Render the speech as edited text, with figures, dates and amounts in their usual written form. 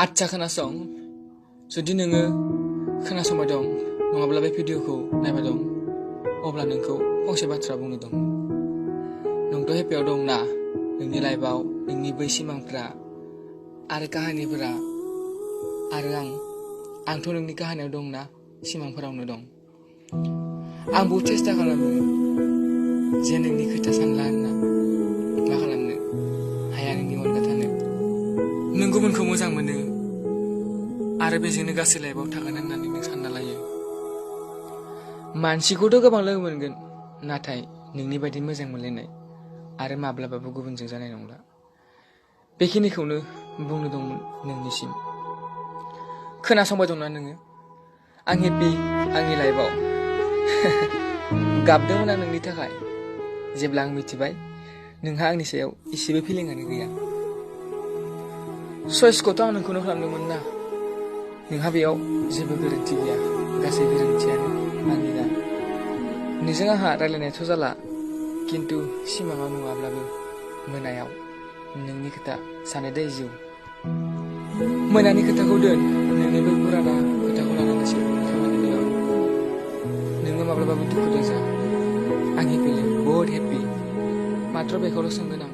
आच्छा खोनासं जुदि नोङो खोनासंबाय दं नङाब्ला बे भिडिअखौ नायबाय दं अब्ला नोंखौ फंसे बाथ्रा बुंनो दं। नोंथ' हेपियाव दं ना नोंनि लाइफआव नोंनि बै सिमांफ्रा आरो काहानिफोरा आरो आंथ' नोंनि काहानियाव दं ना सिमांफोरावनो दं। आं बहुद सेस्था खालामो जे नोंनि खोथा सानला होनना मा खालामनो हाया नोंनि अनगा थानो। नों गुबुनखौ मोजां मोनो आरो बेजोंनो गासै लाइफआव थागोन होननानै नों सानना लायो। मानसिखौथ' गोबां लोगो मोनगोन नाथाय नोंनि बायदि मोजां मोनलायनाय आरो माब्लाबाबो गुबुनजों जानाय नंला। बेखिनिखौनो बुंनो दंमोन नोंनिसिम। खोनासंबाय दंना नोङो? आं हेपि आंनि लाइफआव गाबदोंमोन आं नोंनि थाखाय जेब्ला आं मिथिबाय नोंहा आंनि सायाव इसेबो फिलिंआनो गैया। चइसखौथ' आं नोंखौनो खालामदोंमोन ना। नोंहा बेयाव जेबो गोरोन्थि गैया। गासै गोरोन्थियानो आंनिना। नोंजों आंहा रायलायनायथ' जाला खिन्थु सिमाङाव नङाब्लाबो मोनायाव नोंनि खोथा सानो दै जिउ। मोनानि खोथाखौ दोन नोंनि बै पुराना खोथाखौ लानानैसो खामानि खालाम। नोङो माब्लाबाबो दुखु दाजा। आं हेपिलै बहुद हेपि। मात्र बेखौल' सोंगोन आं